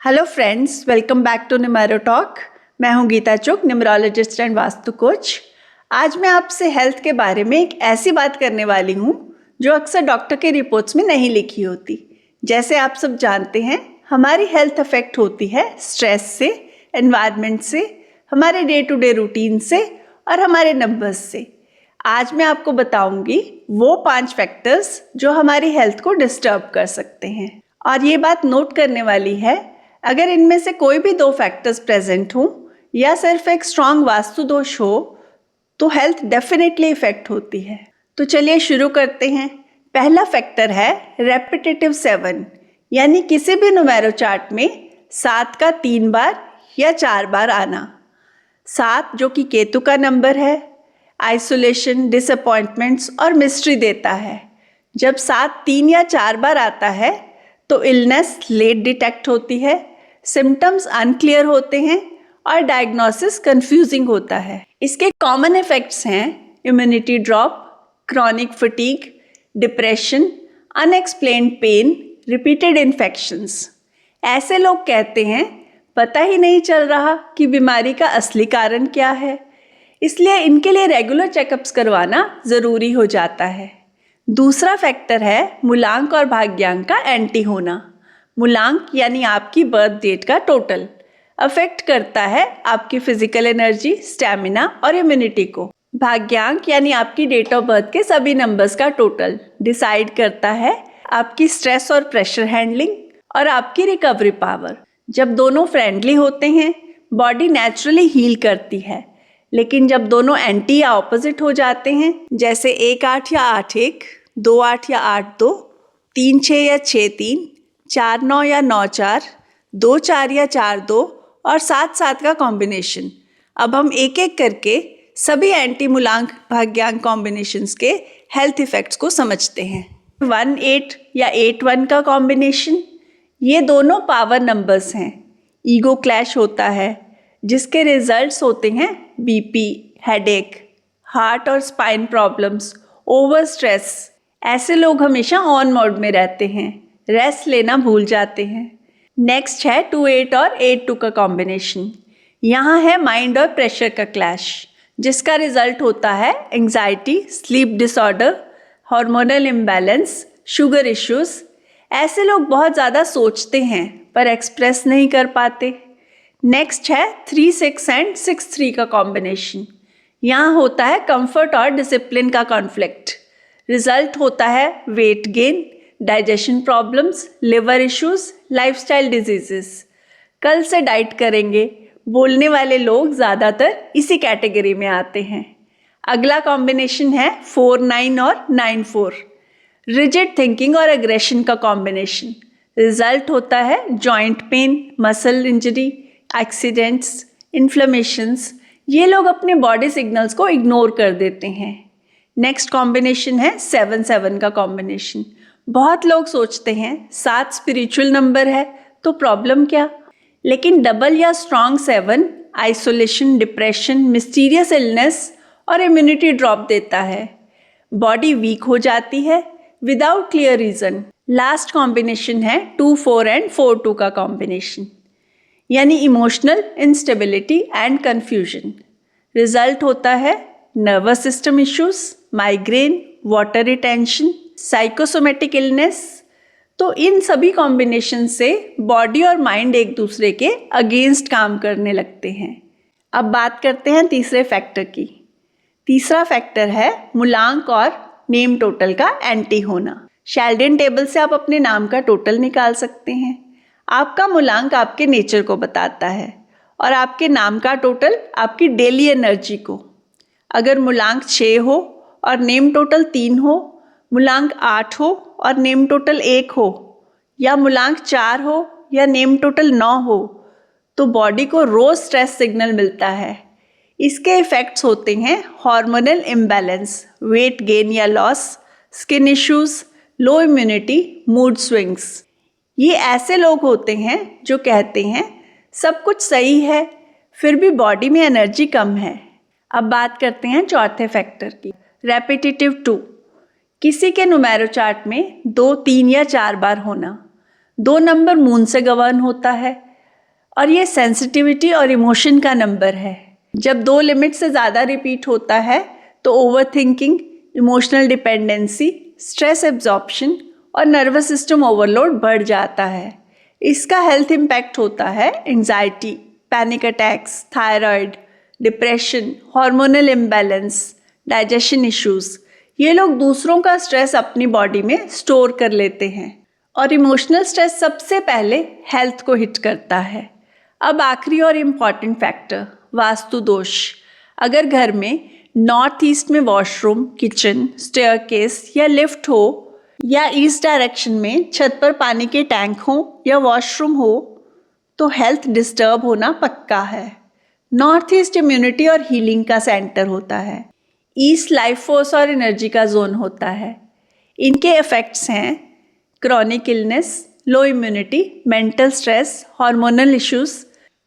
Hello friends, welcome back to Numero Talk. मैं हूं गीता चुग, numerologist and vastu coach. आज मैं आपसे हेल्थ के बारे में एक ऐसी बात करने वाली हूं जो अक्सर डॉक्टर के रिपोर्ट्स में नहीं लिखी होती। जैसे आप सब जानते हैं, हमारी हेल्थ अफेक्ट होती है स्ट्रेस से, एनवायरनमेंट से, हमारे डे टू डे रूटीन से और हमारे नंबर्स से। आज मैं आपको बताऊंगी वो 5 फैक्टर्स जो हमारी हेल्थ को डिस्टर्ब कर सकते हैं। और ये बात नोट करने वाली है, अगर इनमें से कोई भी 2 फैक्टर्स प्रेजेंट हों या सिर्फ एक स्ट्रांग वास्तु दोष हो तो हेल्थ डेफिनेटली इफेक्ट होती है। तो चलिए शुरू करते हैं। पहला फैक्टर है रेपिटेटिव 7, यानी किसी भी न्यूमेरो चार्ट में 7 का 3 बार या 4 बार आना। 7 जो कि केतु का नंबर है, आइसोलेशन, डिसअपॉइंटमेंट्स और मिस्ट्री देता है। जब 7 3 या 4 बार आता है तो इलनेस लेट डिटेक्ट होती है, सिम्टम्स अनक्लियर होते हैं और डायग्नोसिस कंफ्यूजिंग होता है। इसके कॉमन इफेक्ट्स हैं immunity drop, chronic fatigue, depression, unexplained pain, repeated infections. ऐसे लोग कहते हैं पता ही नहीं चल रहा कि बीमारी का असली कारण क्या है, इसलिए इनके लिए रेगुलर चेकअप्स करवाना ज़रूरी हो जाता है। दूसरा फैक्टर है मूलांक और भाग्यांक का एंटी होना। मूलांक यानी आपकी बर्थ डेट का टोटल अफेक्ट करता है आपकी फिजिकल एनर्जी, स्टैमिना और इम्यूनिटी को। भाग्यांक यानी आपकी डेट ऑफ बर्थ के सभी नंबर्स का टोटल डिसाइड करता है आपकी स्ट्रेस और प्रेशर हैंडलिंग और आपकी रिकवरी पावर। जब दोनों फ्रेंडली होते हैं, बॉडी नेचुरली हील करती है, लेकिन जब दोनों एंटी या ऑपोजिट हो जाते हैं, जैसे 1-8 या 8-1, 2-8 या 8-2, 3-6 या 6-3, 4-9 या 9-4, 2-4 या 4-2 और 7-7 का कॉम्बिनेशन। अब हम एक एक करके सभी एंटी मूलांक भाग्यांक कॉम्बिनेशंस के हेल्थ इफेक्ट्स को समझते हैं। 1-8 या 8-1 का कॉम्बिनेशन, ये दोनों पावर नंबर्स हैं। ईगो क्लैश होता है जिसके रिजल्ट्स होते हैं बीपी, हेडेक, हार्ट और स्पाइन प्रॉब्लम्स, ओवर स्ट्रेस। ऐसे लोग हमेशा ऑन मोड में रहते हैं, रेस्ट लेना भूल जाते हैं। नेक्स्ट है 2-8 और 8-2 का कॉम्बिनेशन। यहाँ है माइंड और प्रेशर का क्लैश, जिसका रिजल्ट होता है anxiety, sleep disorder, hormonal imbalance, sugar issues. ऐसे लोग बहुत ज़्यादा सोचते हैं पर एक्सप्रेस नहीं कर पाते। नेक्स्ट है 3-6 एंड 6-3 का कॉम्बिनेशन। यहाँ होता है कंफर्ट और डिसिप्लिन का कॉन्फ्लिक्ट। रिजल्ट होता है weight gain, digestion problems, liver issues, lifestyle diseases. कल से डाइट करेंगे बोलने वाले लोग ज़्यादातर इसी कैटेगरी में आते हैं। अगला कॉम्बिनेशन है 4-9 और 9-4, रिजिड थिंकिंग और एग्रेशन का कॉम्बिनेशन। रिजल्ट होता है joint pain, muscle injury, accidents, inflammations. ये लोग अपने बॉडी सिग्नल्स को इग्नोर कर देते हैं। नेक्स्ट कॉम्बिनेशन है 7-7 का कॉम्बिनेशन। बहुत लोग सोचते हैं 7 स्पिरिचुअल नंबर है तो प्रॉब्लम क्या, लेकिन डबल या strong 7 isolation, depression, mysterious illness और इम्यूनिटी ड्रॉप देता है। बॉडी वीक हो जाती है without clear reason. Last combination है 2-4 एंड 4-2 का कॉम्बिनेशन, यानी emotional instability and confusion. Result होता है nervous system issues, migraine, water retention, psychosomatic illness. तो इन सभी कॉम्बिनेशन से बॉडी और माइंड एक दूसरे के अगेंस्ट काम करने लगते हैं। अब बात करते हैं तीसरे फैक्टर की। तीसरा फैक्टर है मूलांक और नेम टोटल का एंटी होना। शेल्डन टेबल से आप अपने नाम का टोटल निकाल सकते हैं। आपका मूलांक आपके नेचर को बताता है और आपके नाम का टोटल आपकी डेली एनर्जी को। अगर मूलांक 6 हो और नेम टोटल 3 हो, मूलांक 8 हो और नेम टोटल 1 हो, या मूलांक 4 हो या नेम टोटल 9 हो, तो बॉडी को रोज स्ट्रेस सिग्नल मिलता है। इसके इफेक्ट्स होते हैं हार्मोनल इम्बैलेंस, वेट गेन या लॉस, स्किन इश्यूज, लो इम्यूनिटी, मूड स्विंग्स। ये ऐसे लोग होते हैं जो कहते हैं सब कुछ सही है फिर भी बॉडी में एनर्जी कम है। अब बात करते हैं चौथे फैक्टर की, रेपिटेटिव 2। किसी के न्यूमेरो चार्ट में 2, 3 या 4 बार होना। 2 नंबर मून से गवर्न होता है, और ये सेंसिटिविटी और इमोशन का नंबर है। जब 2 लिमिट से ज़्यादा रिपीट होता है तो over thinking, emotional dependency, stress absorption और नर्वस सिस्टम ओवरलोड बढ़ जाता है। इसका हेल्थ इम्पैक्ट होता है anxiety, panic attacks, thyroid, depression, hormonal imbalance, digestion issues. ये लोग दूसरों का स्ट्रेस अपनी बॉडी में स्टोर कर लेते हैं और इमोशनल स्ट्रेस सबसे पहले हेल्थ को हिट करता है। अब आखिरी और इम्पॉर्टेंट फैक्टर, वास्तु दोष। अगर घर में नॉर्थ ईस्ट में वॉशरूम, किचन, स्टेयरकेस या लिफ्ट हो या ईस्ट डायरेक्शन में छत पर पानी के टैंक हो या वॉशरूम हो तो हेल्थ डिस्टर्ब होना पक्का है। नॉर्थ ईस्ट इम्यूनिटी और हीलिंग का सेंटर होता है। ईस्ट लाइफ फोर्स और एनर्जी का जोन होता है। इनके इफ़ेक्ट्स हैं क्रॉनिक इलनेस, लो immunity, mental stress, hormonal issues.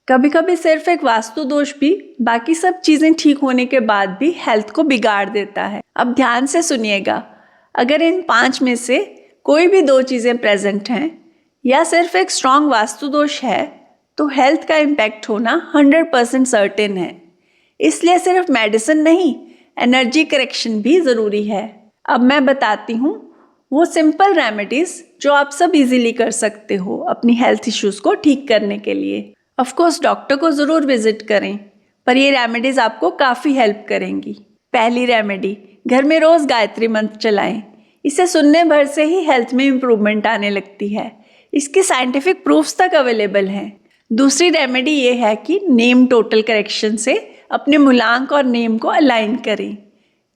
कभी कभी सिर्फ एक वास्तु दोष भी बाकी सब चीज़ें ठीक होने के बाद भी हेल्थ को बिगाड़ देता है। अब ध्यान से सुनिएगा, अगर इन 5 में से कोई भी 2 चीज़ें प्रेजेंट हैं या सिर्फ एक स्ट्रॉन्ग वास्तु दोष है तो हेल्थ का इम्पैक्ट होना 100% सर्टेन है। इसलिए सिर्फ मेडिसिन नहीं, एनर्जी करेक्शन भी ज़रूरी है। अब मैं बताती हूँ वो सिंपल रेमेडीज़ जो आप सब इजीली कर सकते हो अपनी हेल्थ इश्यूज़ को ठीक करने के लिए। ऑफ कोर्स डॉक्टर को ज़रूर विजिट करें, पर ये रेमेडीज़ आपको काफ़ी हेल्प करेंगी। पहली रेमेडी, घर में रोज़ गायत्री मंत्र चलाएं। इसे सुनने भर से ही हेल्थ में इम्प्रूवमेंट आने लगती है। इसके साइंटिफिक प्रूफ्स तक अवेलेबल हैं। दूसरी रेमेडी ये है कि नेम टोटल करेक्शन से अपने मूलांक और नेम को अलाइन करें।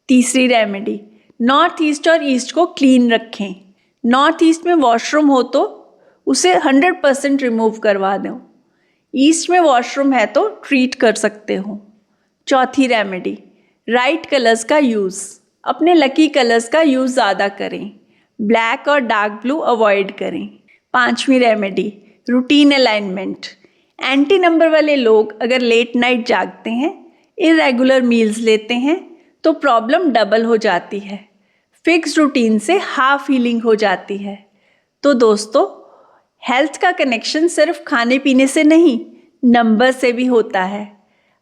तीसरी रेमेडी, नॉर्थ ईस्ट और ईस्ट को क्लीन रखें। नॉर्थ ईस्ट में वॉशरूम हो तो उसे 100% रिमूव करवा दो। ईस्ट में वॉशरूम है तो ट्रीट कर सकते हो। चौथी रेमेडी, राइट कलर्स का यूज़। अपने लकी कलर्स का यूज़ ज़्यादा करें। ब्लैक और डार्क ब्लू अवॉइड करें। पांचवी remedy, routine alignment. Anti number वाले लोग अगर लेट नाइट जागते हैं, इरेगुलर मील्स लेते हैं तो प्रॉब्लम डबल हो जाती है। फिक्स रूटीन से हाफ हीलिंग हो जाती है। तो दोस्तों, हेल्थ का कनेक्शन सिर्फ खाने पीने से नहीं, नंबर से भी होता है।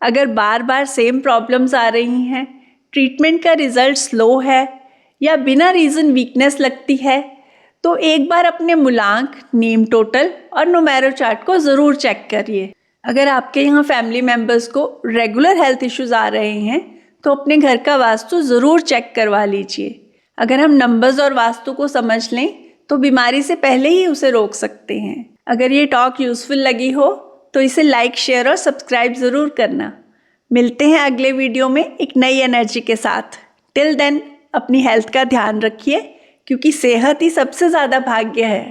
अगर बार बार सेम प्रॉब्लम्स आ रही हैं, ट्रीटमेंट का रिजल्ट स्लो है या बिना रीज़न वीकनेस लगती है तो एक बार अपने मूलांक, नेम टोटल और न्यूमेरो चार्ट को ज़रूर चेक करिए। अगर आपके यहाँ फैमिली मेम्बर्स को रेगुलर हेल्थ इश्यूज आ रहे हैं तो अपने घर का वास्तु ज़रूर चेक करवा लीजिए। अगर हम नंबर्स और वास्तु को समझ लें तो बीमारी से पहले ही उसे रोक सकते हैं। अगर ये टॉक यूज़फुल लगी हो तो इसे लाइक, शेयर और सब्सक्राइब ज़रूर करना। मिलते हैं अगले वीडियो में एक नई एनर्जी के साथ। टिल देन अपनी हेल्थ का ध्यान रखिए, क्योंकि सेहत ही सबसे ज़्यादा भाग्य है।